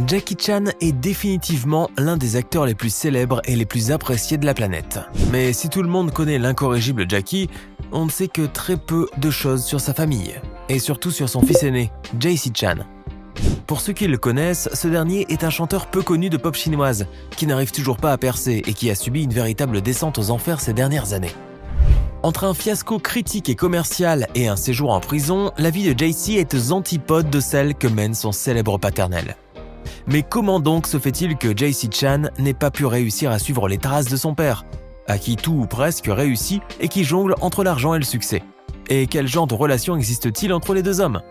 Jackie Chan est définitivement l'un des acteurs les plus célèbres et les plus appréciés de la planète. Mais si tout le monde connaît l'incorrigible Jackie, on ne sait que très peu de choses sur sa famille, et surtout sur son fils aîné, JC Chan. Pour ceux qui le connaissent, ce dernier est un chanteur peu connu de pop chinoise, qui n'arrive toujours pas à percer et qui a subi une véritable descente aux enfers ces dernières années. Entre un fiasco critique et commercial et un séjour en prison, la vie de JC est aux antipodes de celle que mène son célèbre paternel. Mais comment donc se fait-il que JC Chan n'ait pas pu réussir à suivre les traces de son père, à qui tout ou presque réussit et qui jongle entre l'argent et le succès? Et quel genre de relation existe-t-il entre les deux hommes?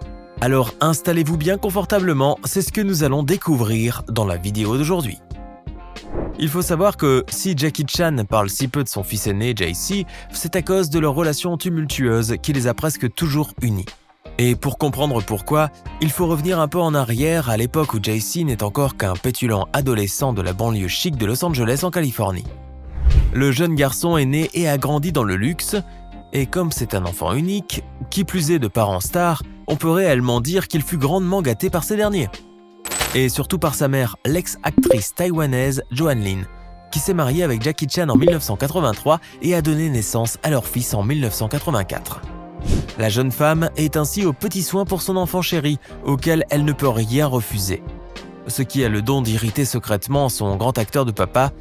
Alors installez-vous bien confortablement, c'est ce que nous allons découvrir dans la vidéo d'aujourd'hui. Il faut savoir que si Jackie Chan parle si peu de son fils aîné JC, c'est à cause de leur relation tumultueuse qui les a presque toujours unis. Et pour comprendre pourquoi, il faut revenir un peu en arrière à l'époque où JC n'est encore qu'un pétulant adolescent de la banlieue chic de Los Angeles en Californie. Le jeune garçon est né et a grandi dans le luxe, et comme c'est un enfant unique, qui plus est de parents stars, on peut réellement dire qu'il fut grandement gâté par ces derniers. Et surtout par sa mère, l'ex-actrice taïwanaise Joan Lin, qui s'est mariée avec Jackie Chan en 1983 et a donné naissance à leur fils en 1984. La jeune femme est ainsi aux petits soins pour son enfant chéri, auquel elle ne peut rien refuser. Ce qui a le don d'irriter secrètement son grand acteur de papa,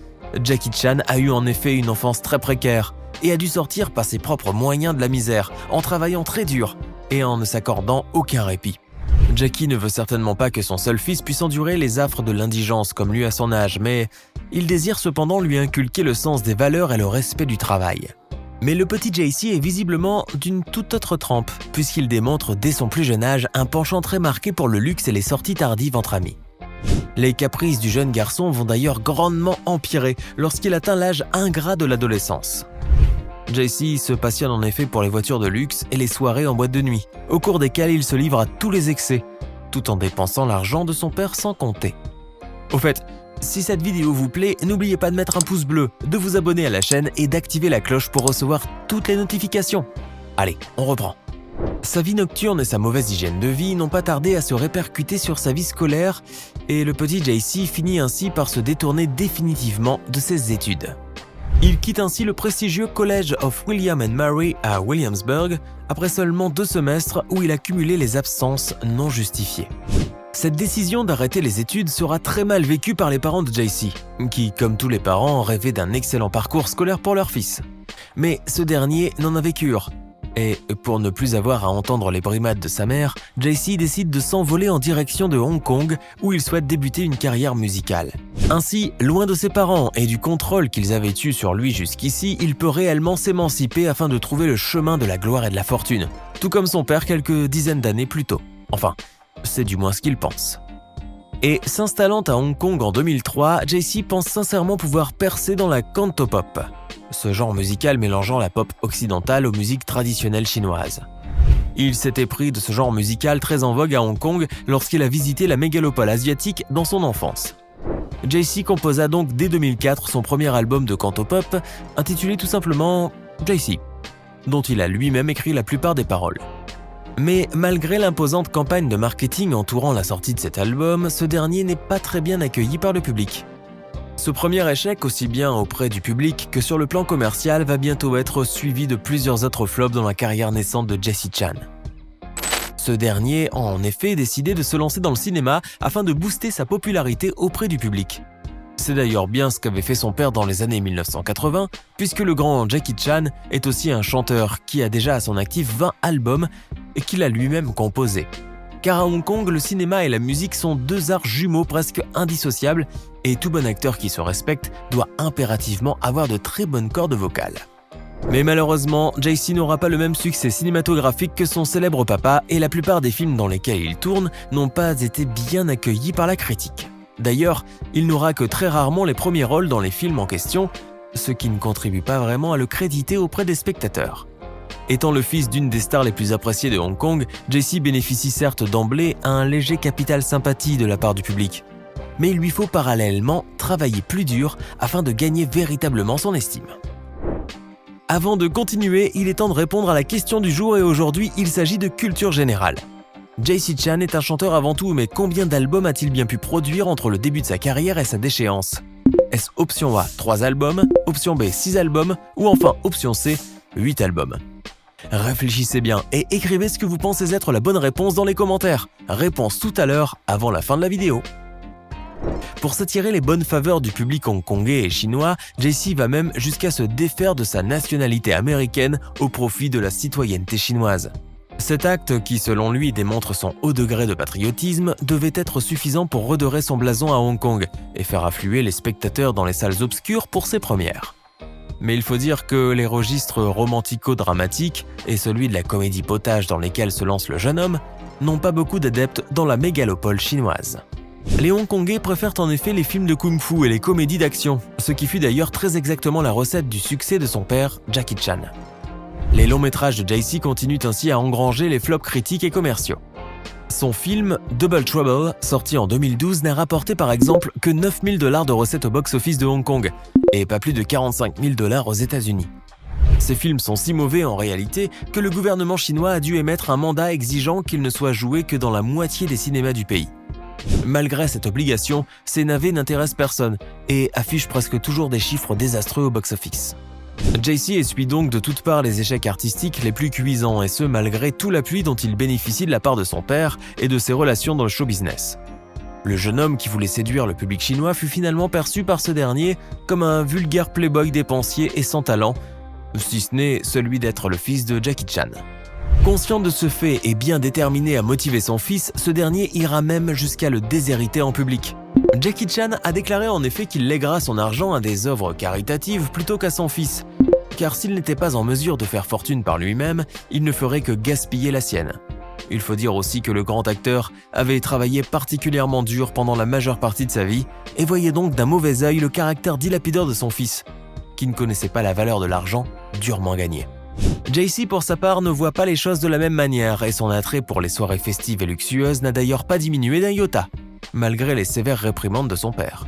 Jackie Chan a eu en effet une enfance très précaire et a dû sortir par ses propres moyens de la misère, en travaillant très dur et en ne s'accordant aucun répit. Jackie ne veut certainement pas que son seul fils puisse endurer les affres de l'indigence comme lui à son âge, mais il désire cependant lui inculquer le sens des valeurs et le respect du travail. Mais le petit JC est visiblement d'une toute autre trempe, puisqu'il démontre dès son plus jeune âge un penchant très marqué pour le luxe et les sorties tardives entre amis. Les caprices du jeune garçon vont d'ailleurs grandement empirer lorsqu'il atteint l'âge ingrat de l'adolescence. JC se passionne en effet pour les voitures de luxe et les soirées en boîte de nuit, au cours desquelles il se livre à tous les excès, tout en dépensant l'argent de son père sans compter. Au fait, si cette vidéo vous plaît, n'oubliez pas de mettre un pouce bleu, de vous abonner à la chaîne et d'activer la cloche pour recevoir toutes les notifications. Allez, on reprend. Sa vie nocturne et sa mauvaise hygiène de vie n'ont pas tardé à se répercuter sur sa vie scolaire et le petit JC finit ainsi par se détourner définitivement de ses études. Il quitte ainsi le prestigieux College of William and Mary à Williamsburg après seulement 2 semestres où il a cumulé les absences non justifiées. Cette décision d'arrêter les études sera très mal vécue par les parents de JC, qui, comme tous les parents, rêvaient d'un excellent parcours scolaire pour leur fils. Mais ce dernier n'en a vécure. Et pour ne plus avoir à entendre les brimades de sa mère, JC décide de s'envoler en direction de Hong Kong où il souhaite débuter une carrière musicale. Ainsi, loin de ses parents et du contrôle qu'ils avaient eu sur lui jusqu'ici, il peut réellement s'émanciper afin de trouver le chemin de la gloire et de la fortune, tout comme son père quelques dizaines d'années plus tôt. Enfin, c'est du moins ce qu'il pense. Et s'installant à Hong Kong en 2003, JC pense sincèrement pouvoir percer dans la cantopop, ce genre musical mélangeant la pop occidentale aux musiques traditionnelles chinoises. Il s'était pris de ce genre musical très en vogue à Hong Kong lorsqu'il a visité la mégalopole asiatique dans son enfance. JC composa donc dès 2004 son premier album de cantopop, intitulé tout simplement JC, dont il a lui-même écrit la plupart des paroles. Mais malgré l'imposante campagne de marketing entourant la sortie de cet album, ce dernier n'est pas très bien accueilli par le public. Ce premier échec, aussi bien auprès du public que sur le plan commercial, va bientôt être suivi de plusieurs autres flops dans la carrière naissante de Jackie Chan. Ce dernier a en effet décidé de se lancer dans le cinéma afin de booster sa popularité auprès du public. C'est d'ailleurs bien ce qu'avait fait son père dans les années 1980, puisque le grand Jackie Chan est aussi un chanteur qui a déjà à son actif 20 albums et qu'il a lui-même composé. Car à Hong Kong, le cinéma et la musique sont 2 arts jumeaux presque indissociables et tout bon acteur qui se respecte doit impérativement avoir de très bonnes cordes vocales. Mais malheureusement, JC n'aura pas le même succès cinématographique que son célèbre papa et la plupart des films dans lesquels il tourne n'ont pas été bien accueillis par la critique. D'ailleurs, il n'aura que très rarement les premiers rôles dans les films en question, ce qui ne contribue pas vraiment à le créditer auprès des spectateurs. Étant le fils d'une des stars les plus appréciées de Hong Kong, JC bénéficie certes d'emblée à un léger capital sympathie de la part du public. Mais il lui faut parallèlement travailler plus dur afin de gagner véritablement son estime. Avant de continuer, il est temps de répondre à la question du jour et aujourd'hui, il s'agit de culture générale. JC Chan est un chanteur avant tout, mais combien d'albums a-t-il bien pu produire entre le début de sa carrière et sa déchéance? Est-ce option A, 3 albums, option B, 6 albums, ou enfin option C, 8 albums? Réfléchissez bien et écrivez ce que vous pensez être la bonne réponse dans les commentaires. Réponse tout à l'heure, avant la fin de la vidéo. Pour s'attirer les bonnes faveurs du public hongkongais et chinois, JC va même jusqu'à se défaire de sa nationalité américaine au profit de la citoyenneté chinoise. Cet acte, qui selon lui démontre son haut degré de patriotisme, devait être suffisant pour redorer son blason à Hong Kong et faire affluer les spectateurs dans les salles obscures pour ses premières. Mais il faut dire que les registres romantico-dramatiques et celui de la comédie potage dans lesquels se lance le jeune homme n'ont pas beaucoup d'adeptes dans la mégalopole chinoise. Les Hongkongais préfèrent en effet les films de kung-fu et les comédies d'action, ce qui fut d'ailleurs très exactement la recette du succès de son père, Jackie Chan. Les longs métrages de JC continuent ainsi à engranger les flops critiques et commerciaux. Son film Double Trouble, sorti en 2012, n'a rapporté par exemple que 9 000 $ de recettes au box-office de Hong Kong et pas plus de 45 000 $ aux États-Unis. Ces films sont si mauvais en réalité que le gouvernement chinois a dû émettre un mandat exigeant qu'ils ne soient joués que dans la moitié des cinémas du pays. Malgré cette obligation, ces navets n'intéressent personne et affichent presque toujours des chiffres désastreux au box-office. JC essuie donc de toutes parts les échecs artistiques les plus cuisants, et ce malgré tout l'appui dont il bénéficie de la part de son père et de ses relations dans le show business. Le jeune homme qui voulait séduire le public chinois fut finalement perçu par ce dernier comme un vulgaire playboy dépensier et sans talent, si ce n'est celui d'être le fils de Jackie Chan. Conscient de ce fait et bien déterminé à motiver son fils, ce dernier ira même jusqu'à le déshériter en public. Jackie Chan a déclaré en effet qu'il lèguera son argent à des œuvres caritatives plutôt qu'à son fils, car s'il n'était pas en mesure de faire fortune par lui-même, il ne ferait que gaspiller la sienne. Il faut dire aussi que le grand acteur avait travaillé particulièrement dur pendant la majeure partie de sa vie et voyait donc d'un mauvais œil le caractère dilapideur de son fils, qui ne connaissait pas la valeur de l'argent durement gagné. JC, pour sa part, ne voit pas les choses de la même manière et son attrait pour les soirées festives et luxueuses n'a d'ailleurs pas diminué d'un iota, malgré les sévères réprimandes de son père.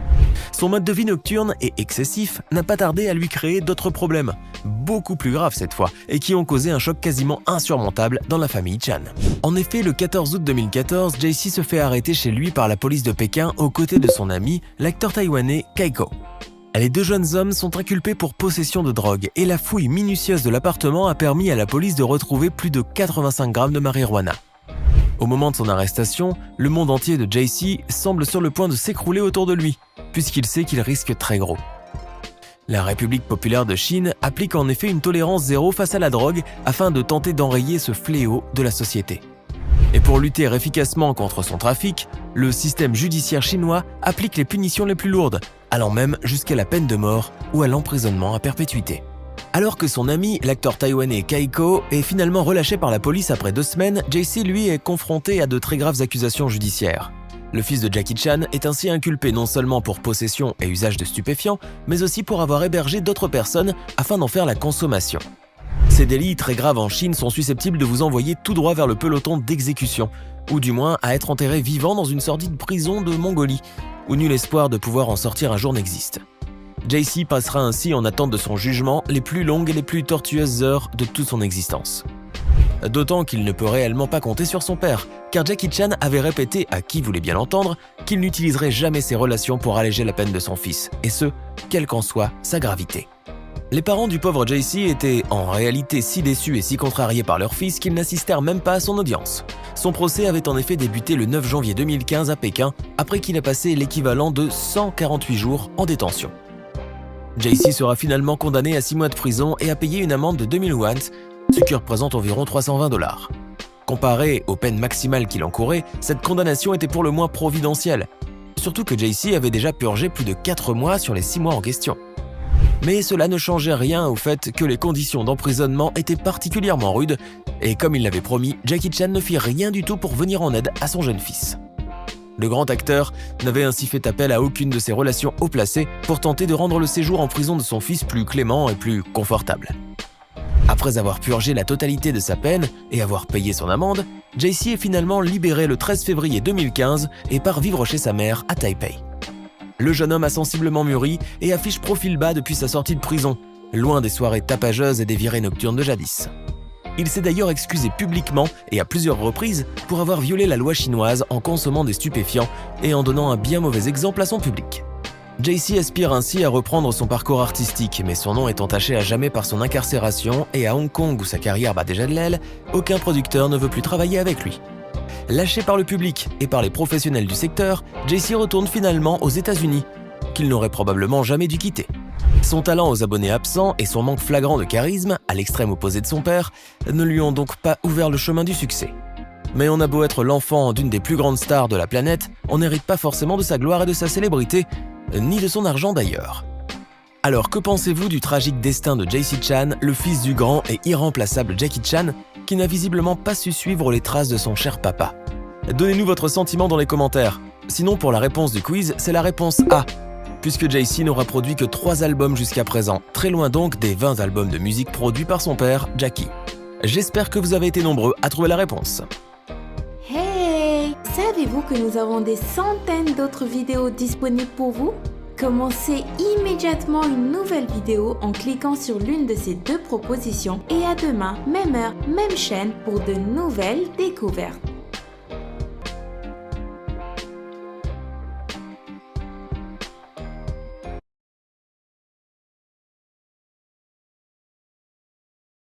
Son mode de vie nocturne et excessif n'a pas tardé à lui créer d'autres problèmes, beaucoup plus graves cette fois, et qui ont causé un choc quasiment insurmontable dans la famille Chan. En effet, le 14 août 2014, JC se fait arrêter chez lui par la police de Pékin aux côtés de son ami, l'acteur taïwanais Kaiko. Les deux jeunes hommes sont inculpés pour possession de drogue et la fouille minutieuse de l'appartement a permis à la police de retrouver plus de 85 grammes de marijuana. Au moment de son arrestation, le monde entier de JC semble sur le point de s'écrouler autour de lui, puisqu'il sait qu'il risque très gros. La République populaire de Chine applique en effet une tolérance zéro face à la drogue afin de tenter d'enrayer ce fléau de la société. Et pour lutter efficacement contre son trafic, le système judiciaire chinois applique les punitions les plus lourdes, allant même jusqu'à la peine de mort ou à l'emprisonnement à perpétuité. Alors que son ami, l'acteur taïwanais Kaiko, est finalement relâché par la police après 2 semaines, JC lui est confronté à de très graves accusations judiciaires. Le fils de Jackie Chan est ainsi inculpé non seulement pour possession et usage de stupéfiants, mais aussi pour avoir hébergé d'autres personnes afin d'en faire la consommation. Ces délits très graves en Chine sont susceptibles de vous envoyer tout droit vers le peloton d'exécution, ou du moins à être enterré vivant dans une sordide prison de Mongolie, où nul espoir de pouvoir en sortir un jour n'existe. JC passera ainsi en attente de son jugement les plus longues et les plus tortueuses heures de toute son existence. D'autant qu'il ne peut réellement pas compter sur son père, car Jackie Chan avait répété, à qui voulait bien l'entendre, qu'il n'utiliserait jamais ses relations pour alléger la peine de son fils, et ce, quelle qu'en soit sa gravité. Les parents du pauvre JC étaient en réalité si déçus et si contrariés par leur fils qu'ils n'assistèrent même pas à son audience. Son procès avait en effet débuté le 9 janvier 2015 à Pékin, après qu'il a passé l'équivalent de 148 jours en détention. JC sera finalement condamné à 6 mois de prison et à payer une amende de 2000 won, ce qui représente environ 320 $. Comparé aux peines maximales qu'il encourait, cette condamnation était pour le moins providentielle, surtout que JC avait déjà purgé plus de 4 mois sur les 6 mois en question. Mais cela ne changeait rien au fait que les conditions d'emprisonnement étaient particulièrement rudes, et comme il l'avait promis, Jackie Chan ne fit rien du tout pour venir en aide à son jeune fils. Le grand acteur n'avait ainsi fait appel à aucune de ses relations haut placées pour tenter de rendre le séjour en prison de son fils plus clément et plus confortable. Après avoir purgé la totalité de sa peine et avoir payé son amende, JC est finalement libéré le 13 février 2015 et part vivre chez sa mère à Taipei. Le jeune homme a sensiblement mûri et affiche profil bas depuis sa sortie de prison, loin des soirées tapageuses et des virées nocturnes de jadis. Il s'est d'ailleurs excusé publiquement et à plusieurs reprises pour avoir violé la loi chinoise en consommant des stupéfiants et en donnant un bien mauvais exemple à son public. Jay-Z aspire ainsi à reprendre son parcours artistique, mais son nom est entaché à jamais par son incarcération et à Hong Kong où sa carrière bat déjà de l'aile, aucun producteur ne veut plus travailler avec lui. Lâché par le public et par les professionnels du secteur, Jay-Z retourne finalement aux États-Unis, qu'il n'aurait probablement jamais dû quitter. Son talent aux abonnés absents et son manque flagrant de charisme, à l'extrême opposé de son père, ne lui ont donc pas ouvert le chemin du succès. Mais on a beau être l'enfant d'une des plus grandes stars de la planète, on n'hérite pas forcément de sa gloire et de sa célébrité, ni de son argent d'ailleurs. Alors que pensez-vous du tragique destin de Jay-Z Chan, le fils du grand et irremplaçable Jackie Chan, qui n'a visiblement pas su suivre les traces de son cher papa? Donnez-nous votre sentiment dans les commentaires. Sinon, pour la réponse du quiz, c'est la réponse A, puisque Jay-Z n'aura produit que 3 albums jusqu'à présent, très loin donc des 20 albums de musique produits par son père, Jackie. J'espère que vous avez été nombreux à trouver la réponse. Hey! Savez-vous que nous avons des centaines d'autres vidéos disponibles pour vous? Commencez immédiatement une nouvelle vidéo en cliquant sur l'une de ces 2 propositions et à demain, même heure, même chaîne pour de nouvelles découvertes.